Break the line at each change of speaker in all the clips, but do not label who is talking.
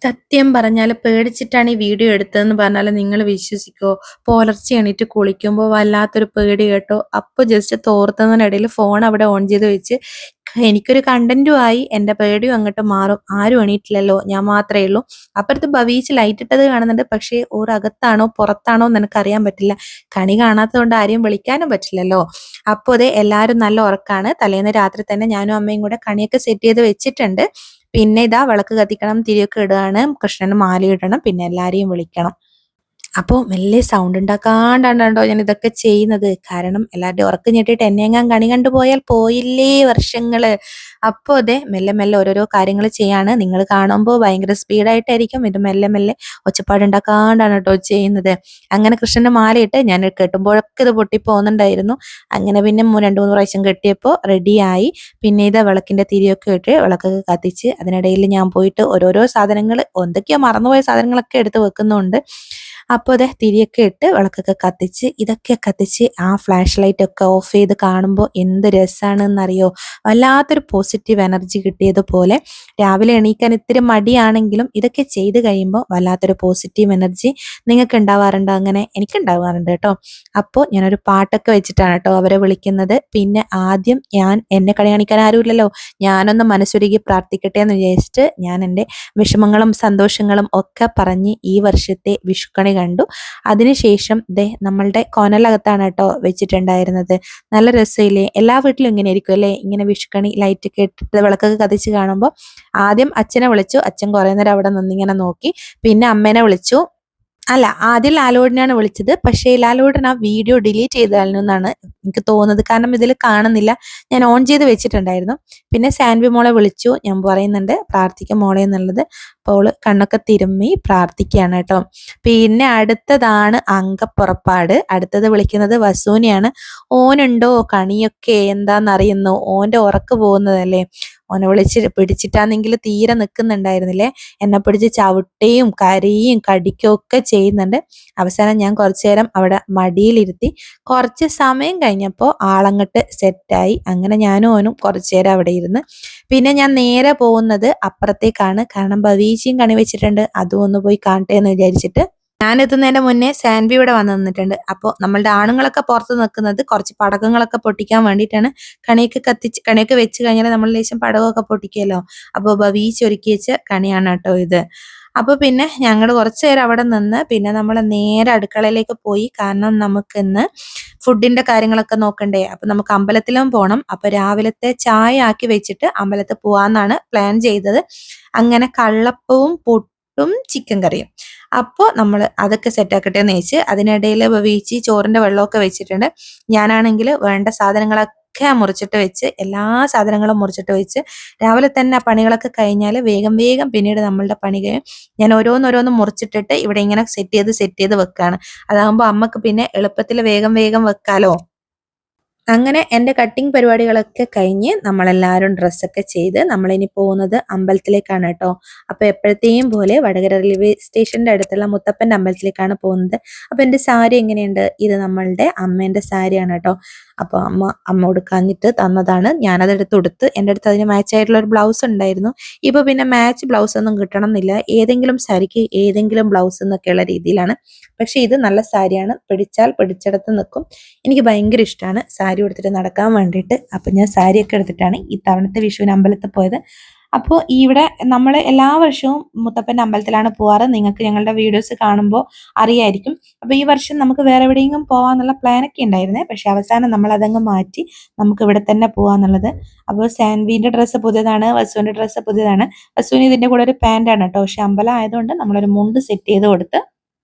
സത്യം പറഞ്ഞാല് പേടിച്ചിട്ടാണ് ഈ വീഡിയോ എടുത്തതെന്ന് പറഞ്ഞാല് നിങ്ങള് വിശ്വസിക്കോ? പുലർച്ചെ എണീറ്റ് കുളിക്കുമ്പോ വല്ലാത്തൊരു പേടി കേട്ടോ. അപ്പൊ ജസ്റ്റ് തോർത്തുന്നതിനിടയില് ഫോൺ അവിടെ ഓൺ ചെയ്ത് വെച്ച് എനിക്കൊരു കണ്ടന്റും ആയി. എന്റെ പേടിയും അങ്ങോട്ട് മാറും. ആരും എണീറ്റില്ലല്ലോ. ഞാൻ മാത്രമേ ഉള്ളൂ. അപ്പുറത്ത് ഭവീച്ച് ലൈറ്റ് ഇട്ടത് കാണുന്നുണ്ട്. പക്ഷേ ഓർ അകത്താണോ പുറത്താണോ എന്ന് എനിക്കറിയാൻ പറ്റില്ല. കണി കാണാത്തത് കൊണ്ട് ആരെയും വിളിക്കാനും പറ്റില്ലല്ലോ. അപ്പോൾ ദേ എല്ലാവരും നല്ല ഉറക്കാണ്. തലേന്ന് രാത്രി തന്നെ ഞാനും അമ്മയും കൂടെ കണിയൊക്കെ സെറ്റ് ചെയ്ത് വെച്ചിട്ടുണ്ട്. പിന്നെ ഇതാ വിളക്ക് കത്തിക്കണം, തിരിയൊക്കെ ഇടുകയാണ്, കൃഷ്ണന് മാലയിടണം, പിന്നെ എല്ലാരെയും വിളിക്കണം. അപ്പോൾ മെല്ലെ സൗണ്ട് ഉണ്ടാക്കാണ്ടാണ് കേട്ടോ ഞാൻ ഇതൊക്കെ ചെയ്യുന്നത്. കാരണം എല്ലാവരുടെയും ഉറക്കം ഞെട്ടിയിട്ട് എന്നെങ്ങാൻ കണി കണ്ടു പോയാൽ പോയില്ലേ വർഷങ്ങള്. അപ്പോൾ അതെ മെല്ലെ മെല്ലെ ഓരോരോ കാര്യങ്ങൾ ചെയ്യാണ്. നിങ്ങൾ കാണുമ്പോൾ ഭയങ്കര സ്പീഡായിട്ടായിരിക്കും, ഇത് മെല്ലെ മെല്ലെ ഒച്ചപ്പാടുണ്ടാക്കാണ്ടാണ് കേട്ടോ ചെയ്യുന്നത്. അങ്ങനെ കൃഷ്ണന്റെ മാലയിട്ട് ഞാൻ കെട്ടുമ്പോഴൊക്കെ ഇത് പൊട്ടിപ്പോകുന്നുണ്ടായിരുന്നു. അങ്ങനെ പിന്നെ രണ്ട് മൂന്ന് പ്രാവശ്യം കെട്ടിയപ്പോൾ റെഡിയായി. പിന്നെ ഇത് വിളക്കിന്റെ തിരിയൊക്കെ ഇട്ട് വിളക്കൊക്കെ കത്തിച്ച് അതിനിടയിൽ ഞാൻ പോയിട്ട് ഓരോരോ സാധനങ്ങൾ എന്തൊക്കെയോ മറന്നുപോയ സാധനങ്ങളൊക്കെ എടുത്ത് വെക്കുന്നുണ്ട്. അപ്പോൾ അതെ തിരിയൊക്കെ ഇട്ട് വിളക്കൊക്കെ കത്തിച്ച് ഇതൊക്കെ കത്തിച്ച് ആ ഫ്ലാഷ് ലൈറ്റ് ഒക്കെ ഓഫ് ചെയ്ത് കാണുമ്പോൾ എന്ത് രസമാണെന്നറിയോ. വല്ലാത്തൊരു പോസിറ്റീവ് എനർജി കിട്ടിയതുപോലെ. രാവിലെ എണീക്കാൻ ഇത്തിരി മടിയാണെങ്കിലും ഇതൊക്കെ ചെയ്ത് കഴിയുമ്പോൾ വല്ലാത്തൊരു പോസിറ്റീവ് എനർജി നിങ്ങൾക്ക് ഉണ്ടാവാറുണ്ടോ? അങ്ങനെ എനിക്ക് ഉണ്ടാവാറുണ്ട് കേട്ടോ. അപ്പോൾ ഞാനൊരു പാട്ടൊക്കെ വെച്ചിട്ടാണ് കേട്ടോ അവരെ വിളിക്കുന്നത്. പിന്നെ ആദ്യം എന്നെ കളി കാണിക്കാൻ ആരുമില്ലല്ലോ, ഞാനൊന്ന് മനസ്സൊരുക്കി പ്രാർത്ഥിക്കട്ടെ എന്ന് വിചാരിച്ചിട്ട് ഞാൻ എൻ്റെ വിഷമങ്ങളും സന്തോഷങ്ങളും ഒക്കെ പറഞ്ഞ് ഈ വർഷത്തെ വിഷുക്കണി കണ്ടു. അതിനുശേഷം നമ്മളുടെ കോനലകത്താണ് കേട്ടോ വെച്ചിട്ടുണ്ടായിരുന്നത്. നല്ല രസമില്ലേ? എല്ലാ വീട്ടിലും ഇങ്ങനെ ആയിരിക്കും അല്ലേ, ഇങ്ങനെ വിഷുക്കണി ലൈറ്റ് ഒക്കെ ഇട്ടിട്ട് വിളക്കൊക്കെ കത്തിച്ച് കാണുമ്പോൾ. ആദ്യം അച്ഛനെ വിളിച്ചു. അച്ഛൻ കുറേ നേരം അവിടെ നിന്നിങ്ങനെ നോക്കി. പിന്നെ അമ്മേനെ വിളിച്ചു. അല്ല, ആദ്യം ലാലോടിനെയാണ് വിളിച്ചത്. പക്ഷേ ലാലോടൻ ആ വീഡിയോ ഡിലീറ്റ് ചെയ്താലെന്നാണ് എനിക്ക് തോന്നുന്നത്. കാരണം ഇതിൽ കാണുന്നില്ല, ഞാൻ ഓൺ ചെയ്ത് വെച്ചിട്ടുണ്ടായിരുന്നു. പിന്നെ സാൻവി മോളെ വിളിച്ചു. ഞാൻ പറയുന്നുണ്ട് പ്രാർത്ഥിക്കും മോളെ എന്നുള്ളത്. അപ്പോൾ അവള് കണ്ണൊക്കെ തിരുമ്മി പ്രാർത്ഥിക്കുകയാണ് കേട്ടോ. പിന്നെ അടുത്തതാണ് അങ്കപ്പുറപ്പാട്. അടുത്തത് വിളിക്കുന്നത് വസൂനെയാണ്. ഓനുണ്ടോ കണിയൊക്കെ എന്താണെന്നറിയുന്നു. ഓൻ്റെ ഉറക്ക് പോകുന്നതല്ലേ. ഓനെ പിടിച്ചിട്ടാണെങ്കിൽ തീരെ നിൽക്കുന്നുണ്ടായിരുന്നില്ലേ. എന്നെ പിടിച്ച് ചവിട്ടുകയും കരയും കടിക്കുകയും ഒക്കെ ചെയ്യുന്നുണ്ട്. അവസാനം ഞാൻ കുറച്ചു നേരം അവിടെ മടിയിലിരുത്തി. കുറച്ച് സമയം കഴിഞ്ഞപ്പോൾ ആളങ്ങട്ട് സെറ്റായി. അങ്ങനെ ഞാനും ഓനും കുറച്ചു നേരം അവിടെ ഇരുന്ന്. പിന്നെ ഞാൻ നേരെ പോകുന്നത് അപ്പുറത്തേക്കാണ്. കാരണം ഭവീച്ചിയും കണി വെച്ചിട്ടുണ്ട്, അതും ഒന്ന് പോയി കാണട്ടെ എന്ന് വിചാരിച്ചിട്ട്. ഞാൻ എത്തുന്നതിന്റെ മുന്നേ സാൻവി ഇവിടെ വന്ന് നിന്നിട്ടുണ്ട്. അപ്പോൾ നമ്മളുടെ ആണുങ്ങളൊക്കെ പുറത്ത് നിൽക്കുന്നത് കുറച്ച് പടക്കങ്ങളൊക്കെ പൊട്ടിക്കാൻ വേണ്ടിയിട്ടാണ്. കണിയൊക്കെ വെച്ച് കഴിഞ്ഞാൽ നമ്മൾ ലേശം പടകമൊക്കെ പൊട്ടിക്കുമല്ലോ. അപ്പോൾ ഭവീച്ച് ഒരുക്കി വെച്ച കണിയാണ് കേട്ടോ ഇത്. അപ്പോൾ പിന്നെ ഞങ്ങൾ കുറച്ചു നേരം അവിടെ നിന്ന് പിന്നെ നമ്മൾ നേരെ അടുക്കളയിലേക്ക് പോയി. കാരണം നമുക്കിന്ന് ഫുഡിന്റെ കാര്യങ്ങളൊക്കെ നോക്കണ്ടേ. അപ്പൊ നമുക്ക് അമ്പലത്തിലും പോകണം. അപ്പൊ രാവിലത്തെ ചായ ആക്കി വെച്ചിട്ട് അമ്പലത്തിൽ പോവാന്നാണ് പ്ലാൻ ചെയ്തത്. അങ്ങനെ കള്ളപ്പവും പുട്ടും ചിക്കൻ കറിയും. അപ്പോൾ നമ്മൾ അതൊക്കെ സെറ്റാക്കട്ടെ എന്ന് വെച്ച് അതിനിടയിൽ വീച്ചി ചോറിന്റെ വെള്ളമൊക്കെ വെച്ചിട്ടുണ്ട്. ഞാനാണെങ്കിൽ വേണ്ട സാധനങ്ങളൊക്കെ മുറിച്ചിട്ട് വെച്ച് എല്ലാ സാധനങ്ങളും മുറിച്ചിട്ട് വെച്ച് രാവിലെ തന്നെ ആ പണികളൊക്കെ കഴിഞ്ഞാൽ വേഗം വേഗം പിന്നീട് നമ്മളുടെ പണി കഴിയും. ഞാൻ ഓരോന്നോരോന്ന് മുറിച്ചിട്ടിട്ട് ഇവിടെ ഇങ്ങനെ സെറ്റ് ചെയ്ത് വെക്കാണ്. അതാകുമ്പോൾ അമ്മക്ക് പിന്നെ എളുപ്പത്തിൽ വേഗം വേഗം വെക്കാലോ. അങ്ങനെ എൻ്റെ കട്ടിങ് പരിപാടികളൊക്കെ കഴിഞ്ഞ് നമ്മളെല്ലാവരും ഡ്രസ്സൊക്കെ ചെയ്ത് നമ്മളിനി പോകുന്നത് അമ്പലത്തിലേക്കാണ് കേട്ടോ. അപ്പോൾ എപ്പോഴത്തെയും പോലെ വടകര റെയിൽവേ സ്റ്റേഷൻ്റെ അടുത്തുള്ള മുത്തപ്പൻ്റെ അമ്പലത്തിലേക്കാണ് പോകുന്നത്. അപ്പോൾ എൻ്റെ സാരി എങ്ങനെയുണ്ട്? ഇത് നമ്മളുടെ അമ്മേൻ്റെ സാരിയാണ് കേട്ടോ. അപ്പോൾ അമ്മ ഉടുക്കാഞ്ഞിട്ട് തന്നതാണ്. ഞാനതെടുത്ത് ഉടുത്ത്. എൻ്റെ അടുത്ത് അതിന് മാച്ചായിട്ടുള്ള ഒരു ബ്ലൗസ് ഉണ്ടായിരുന്നു. ഇപ്പോൾ പിന്നെ മാച്ച് ബ്ലൗസ് ഒന്നും കിട്ടണം എന്നില്ല. ഏതെങ്കിലും സാരിക്ക് ഏതെങ്കിലും ബ്ലൗസ് എന്നൊക്കെയുള്ള രീതിയിലാണ്. പക്ഷേ ഇത് നല്ല സാരിയാണ്. പിടിച്ചാൽ പിടിച്ചെടുത്ത് നിൽക്കും. എനിക്ക് ഭയങ്കര ഇഷ്ടമാണ് സാരി ഉടുത്തിട്ട് നടക്കാൻ വേണ്ടിയിട്ട്. അപ്പം ഞാൻ സാരിയൊക്കെ എടുത്തിട്ടാണ് ഈ തവണത്തെ വിഷുവിന് അമ്പലത്തിൽ പോയത്. അപ്പോൾ ഇവിടെ നമ്മൾ എല്ലാ വർഷവും മുത്തപ്പൻ്റെ അമ്പലത്തിലാണ് പോവാറ്. നിങ്ങൾക്ക് ഞങ്ങളുടെ വീഡിയോസ് കാണുമ്പോൾ അറിയായിരിക്കും. അപ്പോൾ ഈ വർഷം നമുക്ക് വേറെ എവിടെയെങ്കിലും പോകാമെന്നുള്ള പ്ലാനൊക്കെ ഉണ്ടായിരുന്നേ. പക്ഷെ അവസാനം നമ്മൾ അതങ്ങ് മാറ്റി നമുക്ക് ഇവിടെ തന്നെ പോകാമെന്നുള്ളത്. അപ്പോൾ സാൻവിൻ്റെ ഡ്രസ്സ് പുതിയതാണ്, വസുവിൻ്റെ ഡ്രസ്സ് പുതിയതാണ്. വസുവിന് ഇതിൻ്റെ കൂടെ ഒരു പാൻറ്റാണ് കേട്ടോ. പക്ഷെ അമ്പലം ആയതുകൊണ്ട് നമ്മളൊരു മുണ്ട് സെറ്റ് ചെയ്ത് കൊടുത്ത്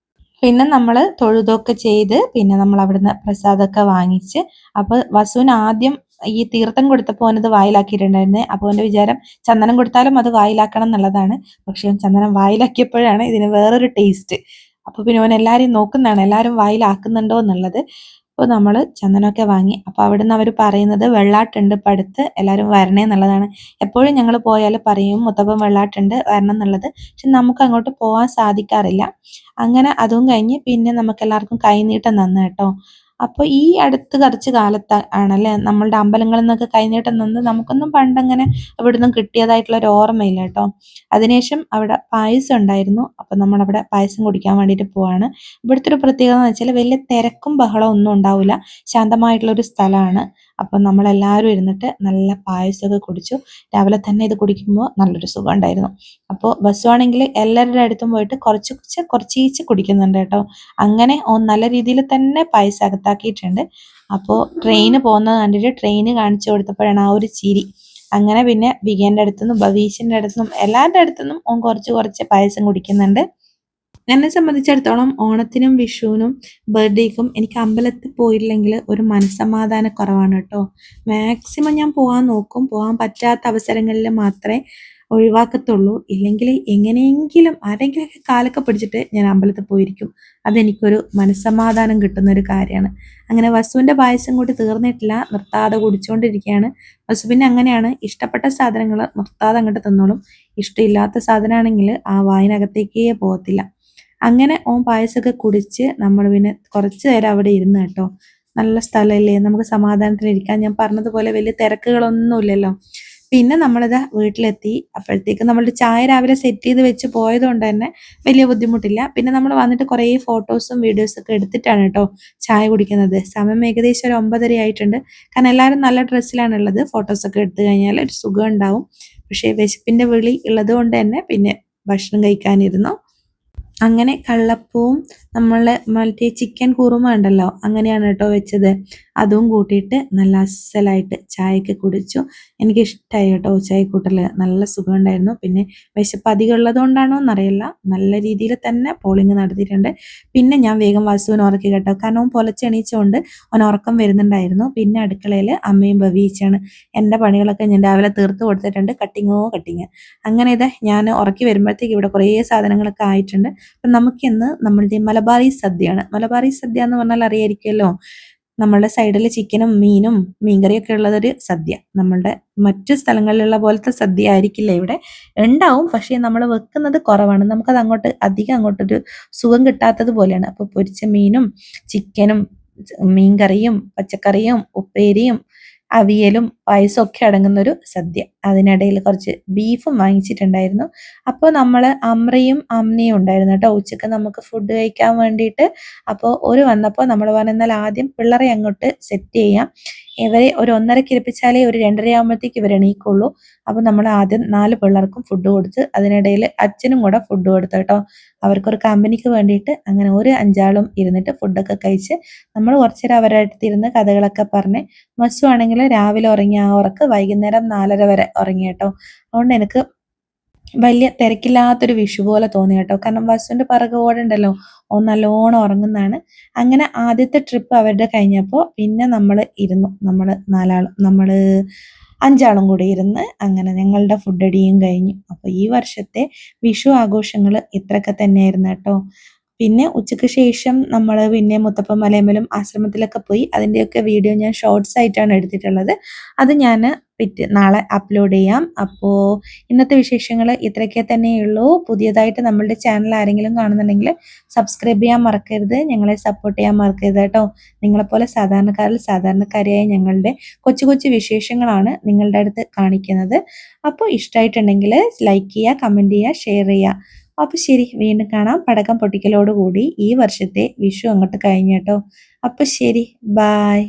പിന്നെ നമ്മൾ തൊഴുതൊക്കെ ചെയ്ത് പിന്നെ നമ്മൾ അവിടുന്ന് പ്രസാദമൊക്കെ വാങ്ങിച്ച്. അപ്പോൾ വസുവിന് ആദ്യം ഈ തീർത്ഥം കൊടുത്തപ്പോൾ അവനത് വായിലാക്കിയിട്ടുണ്ടായിരുന്നേ. അപ്പോൾ അവൻ്റെ വിചാരം ചന്ദനം കൊടുത്താലും അത് വായിലാക്കണം എന്നുള്ളതാണ്. പക്ഷെ ചന്ദനം വായിലാക്കിയപ്പോഴാണ് ഇതിന് വേറൊരു ടേസ്റ്റ്. അപ്പോൾ പിന്നെ അവൻ എല്ലാവരെയും നോക്കുന്നതാണ്, എല്ലാവരും വായിലാക്കുന്നുണ്ടോ എന്നുള്ളത്. അപ്പോൾ നമ്മൾ ചന്ദനമൊക്കെ വാങ്ങി. അപ്പോൾ അവിടുന്ന് അവർ പറയുന്നത് വെള്ളാട്ടുണ്ട് ഇപ്പം അടുത്ത്, എല്ലാവരും വരണേ എന്നുള്ളതാണ്. എപ്പോഴും ഞങ്ങൾ പോയാൽ പറയും മുത്തപ്പൻ വെള്ളാട്ടുണ്ട് വരണം എന്നുള്ളത്. പക്ഷെ നമുക്ക് അങ്ങോട്ട് പോകാൻ സാധിക്കാറില്ല. അങ്ങനെ അതും കഴിഞ്ഞ് പിന്നെ നമുക്ക് എല്ലാവർക്കും കൈനീട്ടം തന്നു കേട്ടോ. അപ്പോൾ ഈ അടുത്ത് കുറച്ച് കാലത്ത് ആണല്ലേ നമ്മളുടെ അമ്പലങ്ങളിൽ നിന്നൊക്കെ കൈനീട്ടം നിന്ന് നമുക്കൊന്നും പണ്ടങ്ങനെ ഇവിടുന്ന് കിട്ടിയതായിട്ടുള്ള ഒരു ഓർമ്മയില്ല കേട്ടോ. അതിനുശേഷം അവിടെ പായസം ഉണ്ടായിരുന്നു. അപ്പോൾ നമ്മളവിടെ പായസം കുടിക്കാൻ വേണ്ടിയിട്ട് പോവാണ്. ഇവിടുത്തെ ഒരു പ്രത്യേകത എന്ന് വെച്ചാൽ വലിയ തിരക്കും ബഹളവും ഒന്നും ഉണ്ടാവില്ല, ശാന്തമായിട്ടുള്ളൊരു സ്ഥലമാണ്. അപ്പം നമ്മളെല്ലാവരും ഇരുന്നിട്ട് നല്ല പായസമൊക്കെ കുടിച്ചു. രാവിലെ തന്നെ ഇത് കുടിക്കുമ്പോൾ നല്ലൊരു സുഖം ഉണ്ടായിരുന്നു. അപ്പോൾ ബസ്സുവാണെങ്കിൽ എല്ലാവരുടെ അടുത്തും പോയിട്ട് കുറച്ചീച്ച് കുടിക്കുന്നുണ്ട് കേട്ടോ. അങ്ങനെ നല്ല രീതിയിൽ തന്നെ പായസം അകത്താക്കിയിട്ടുണ്ട്. അപ്പോൾ ട്രെയിന് പോകുന്നത് കണ്ടിട്ട് ട്രെയിന് കാണിച്ചു കൊടുത്തപ്പോഴാണ് ആ ഒരു ചിരി. അങ്ങനെ പിന്നെ ബിഗേൻ്റെ അടുത്തുനിന്നും ബവീഷിൻ്റെ അടുത്തുനിന്നും എല്ലാവരുടെ അടുത്തുനിന്നും ഓൻ കുറച്ച് പായസം കുടിക്കുന്നുണ്ട്. എന്നെ സംബന്ധിച്ചിടത്തോളം ഓണത്തിനും വിഷുവിനും ബർത്ത്ഡേക്കും എനിക്ക് അമ്പലത്തിൽ പോയില്ലെങ്കിൽ ഒരു മനസ്സമാധാനക്കുറവാണ് കേട്ടോ. മാക്സിമം ഞാൻ പോകാൻ നോക്കും, പോകാൻ പറ്റാത്ത അവസരങ്ങളിൽ മാത്രമേ ഒഴിവാക്കത്തുള്ളൂ. ഇല്ലെങ്കിൽ എങ്ങനെയെങ്കിലും ആരെങ്കിലുമൊക്കെ കാലൊക്കെ പിടിച്ചിട്ട് ഞാൻ അമ്പലത്തിൽ പോയിരിക്കും. അതെനിക്കൊരു മനസ്സമാധാനം കിട്ടുന്ന ഒരു കാര്യമാണ്. അങ്ങനെ വസുവിൻ്റെ പായസം കൂടി തീർന്നിട്ടില്ല, നിർത്താതെ കുടിച്ചുകൊണ്ടിരിക്കുകയാണ്. വസു പിന്നെ അങ്ങനെയാണ്, ഇഷ്ടപ്പെട്ട സാധനങ്ങൾ നിർത്താതെ അങ്ങോട്ട് തിന്നോളും. ഇഷ്ടമില്ലാത്ത സാധനമാണെങ്കിൽ ആ വായിനകത്തേക്കേ പോകത്തില്ല. അങ്ങനെ ഓൻ പായസമൊക്കെ കുടിച്ച് നമ്മൾ പിന്നെ കുറച്ച് നേരം അവിടെ ഇരുന്ന് കേട്ടോ. നല്ല സ്ഥലമല്ലേ, നമുക്ക് സമാധാനത്തിലിരിക്കാൻ. ഞാൻ പറഞ്ഞതുപോലെ വലിയ തിരക്കുകളൊന്നുമില്ലല്ലോ. പിന്നെ നമ്മളിതാ വീട്ടിലെത്തി. അപ്പോഴത്തേക്ക് നമ്മളുടെ ചായ രാവിലെ സെറ്റ് ചെയ്ത് വെച്ച് പോയത് കൊണ്ട് തന്നെ വലിയ ബുദ്ധിമുട്ടില്ല. പിന്നെ നമ്മൾ വന്നിട്ട് കുറേ ഫോട്ടോസും വീഡിയോസും ഒക്കെ എടുത്തിട്ടാണ് കേട്ടോ ചായ കുടിക്കുന്നത്. സമയം ഏകദേശം ഒരു 9:30 ആയിട്ടുണ്ട്. കാരണം എല്ലാവരും നല്ല ഡ്രസ്സിലാണുള്ളത്. ഫോട്ടോസൊക്കെ എടുത്തു കഴിഞ്ഞാൽ ഒരു സുഖം ഉണ്ടാവും. പക്ഷേ വിശപ്പിൻ്റെ വിളി ഉള്ളത് കൊണ്ട് തന്നെ പിന്നെ ഭക്ഷണം കഴിക്കാനിരുന്നു. അങ്ങനെ കള്ളപ്പവും മറ്റേ ചിക്കൻ കുറുമ ഉണ്ടല്ലോ, അങ്ങനെയാണ് കേട്ടോ വെച്ചത്. അതും കൂട്ടിയിട്ട് നല്ല അസലായിട്ട് ചായയൊക്കെ കുടിച്ചു. എനിക്കിഷ്ടമായി കേട്ടോ ചായ കൂട്ടൽ, നല്ല സുഖമുണ്ടായിരുന്നു. പിന്നെ വിശപ്പ് അധികം ഉള്ളത് കൊണ്ടാണോ എന്നറിയില്ല, നല്ല രീതിയിൽ തന്നെ പോളിങ് നടത്തിയിട്ടുണ്ട്. പിന്നെ ഞാൻ വേഗം വസുവിന് ഉറക്കി കേട്ടോ, കാരണം അവൻ പൊലച്ചെണീച്ചുകൊണ്ട് അവൻ ഉറക്കം വരുന്നുണ്ടായിരുന്നു. പിന്നെ അടുക്കളയിൽ അമ്മയും ബവീച്ചാണ്. എൻ്റെ പണികളൊക്കെ ഞാൻ രാവിലെ തീർത്ത് കൊടുത്തിട്ടുണ്ട്, കട്ടിങ്. അങ്ങനെ ഇതാ ഞാൻ ഉറക്കി വരുമ്പോഴത്തേക്ക് ഇവിടെ കുറേ സാധനങ്ങളൊക്കെ ആയിട്ടുണ്ട്. അപ്പം നമുക്കിന്ന് നമ്മളുടെ മലബാറി സദ്യയാണ്. മലബാറി സദ്യ എന്ന് പറഞ്ഞാൽ അറിയായിരിക്കുമല്ലോ, നമ്മളുടെ സൈഡിൽ ചിക്കനും മീനും മീൻകറിയൊക്കെ ഉള്ളതൊരു സദ്യ. നമ്മളുടെ മറ്റു സ്ഥലങ്ങളിലുള്ള പോലത്തെ സദ്യ ആയിരിക്കില്ല ഇവിടെ ഉണ്ടാവും, പക്ഷേ നമ്മൾ വെക്കുന്നത് കുറവാണ്. നമുക്കത് അധികം അങ്ങോട്ടൊരു സുഖം കിട്ടാത്തത് പോലെയാണ്. അപ്പോൾ പൊരിച്ച മീനും ചിക്കനും മീൻകറിയും പച്ചക്കറിയും ഉപ്പേരിയും അവിയലും പായസം ഒക്കെ അടങ്ങുന്നൊരു സദ്യ. അതിനിടയിൽ കുറച്ച് ബീഫും വാങ്ങിച്ചിട്ടുണ്ടായിരുന്നു. അപ്പോൾ നമ്മൾ അമ്രയും അമ്നയും ഉണ്ടായിരുന്നു കേട്ടോ ഉച്ചക്ക് നമുക്ക് ഫുഡ് കഴിക്കാൻ വേണ്ടിയിട്ട്. അപ്പോൾ ഒരു വന്നപ്പോൾ നമ്മൾ പറഞ്ഞാൽ ആദ്യം പിള്ളേരെ അങ്ങോട്ട് സെറ്റ് ചെയ്യാം, ഇവരെ ഒരു 1:30 ഇരിപ്പിച്ചാലേ ഒരു 2:30 ആകുമ്പോഴത്തേക്ക് ഇവർ എണീക്കുള്ളൂ. അപ്പോൾ നമ്മൾ ആദ്യം 4 പിള്ളേർക്കും ഫുഡ് കൊടുത്ത് അതിനിടയിൽ അച്ഛനും കൂടെ ഫുഡ് കൊടുത്തു കേട്ടോ, അവർക്കൊരു കമ്പനിക്ക് വേണ്ടിയിട്ട്. അങ്ങനെ ഒരു 5 ആളും ഇരുന്നിട്ട് ഫുഡൊക്കെ കഴിച്ച് നമ്മൾ കുറച്ച് നേരം അവരുടെ അടുത്തിരുന്ന് കഥകളൊക്കെ പറഞ്ഞ്. മസ്സു ആണെങ്കിൽ രാവിലെ ഉറങ്ങിയ ആ ഉറക്ക് വൈകുന്നേരം 4:30 വരെ ഉറങ്ങി കേട്ടോ. അതുകൊണ്ട് എനിക്ക് വലിയ തിരക്കില്ലാത്തൊരു വിഷു പോലെ തോന്നി കേട്ടോ. കാരണം വസുവിൻ്റെ പിറകെ ഓടുണ്ടല്ലോ, ഓൻ നല്ലോണം ഉറങ്ങുന്നതാണ്. അങ്ങനെ ആദ്യത്തെ ട്രിപ്പ് അവരുടെ കഴിഞ്ഞപ്പോൾ പിന്നെ നമ്മൾ 5 ആളും കൂടി ഇരുന്ന് അങ്ങനെ ഞങ്ങളുടെ ഫുഡ് അടിയും കഴിഞ്ഞു. അപ്പോൾ ഈ വർഷത്തെ വിഷു ആഘോഷങ്ങൾ ഇത്രയൊക്കെ തന്നെയായിരുന്നു കേട്ടോ. പിന്നെ ഉച്ചയ്ക്ക് ശേഷം നമ്മൾ പിന്നെ മുത്തപ്പൻ മലയമ്മലും ആശ്രമത്തിലൊക്കെ പോയി. അതിൻ്റെയൊക്കെ വീഡിയോ ഞാൻ ഷോർട്സ് ആയിട്ടാണ് എടുത്തിട്ടുള്ളത്. അത് ഞാൻ നാളെ അപ്ലോഡ് ചെയ്യാം. അപ്പോൾ ഇന്നത്തെ വിശേഷങ്ങൾ ഇത്രയൊക്കെ തന്നെയുള്ളൂ. പുതിയതായിട്ട് നമ്മളുടെ ചാനൽ ആരെങ്കിലും കാണുന്നുണ്ടെങ്കിൽ സബ്സ്ക്രൈബ് ചെയ്യാൻ മറക്കരുത്, ഞങ്ങളെ സപ്പോർട്ട് ചെയ്യാൻ മറക്കരുത് കേട്ടോ. നിങ്ങളെപ്പോലെ സാധാരണക്കാരിയായ ഞങ്ങളുടെ കൊച്ചു വിശേഷങ്ങളാണ് നിങ്ങളുടെ അടുത്ത് കാണിക്കുന്നത്. അപ്പോൾ ഇഷ്ടമായിട്ടുണ്ടെങ്കിൽ ലൈക്ക് ചെയ്യുക, കമൻറ്റ് ചെയ്യുക, ഷെയർ ചെയ്യുക. അപ്പോൾ ശരി, വീണ്ടും കാണാം. പടക്കം പൊട്ടിക്കലോടുകൂടി ഈ വർഷത്തെ വിഷു അങ്ങോട്ട് കഴിഞ്ഞു കേട്ടോ. അപ്പോൾ ശരി, ബായ്.